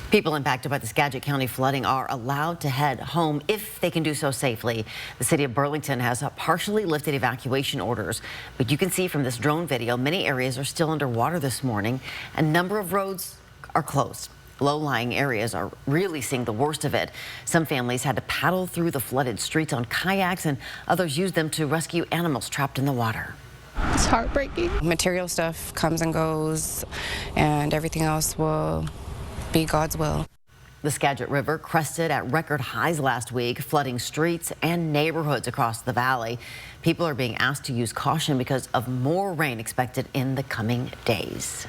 People impacted by the Skagit County flooding are allowed to head home if they can do so safely. The city of Burlington has partially lifted evacuation orders, but you can see from this drone video, many areas are still underwater this morning. A number of roads are closed. Low-lying areas are really seeing the worst of it. Some families had to paddle through the flooded streets on kayaks, and others used them to rescue animals trapped in the water. It's heartbreaking. Material stuff comes and goes, and everything else will be God's will. The Skagit River crested at record highs last week, flooding streets and neighborhoods across the valley. People are being asked to use caution because of more rain expected in the coming days.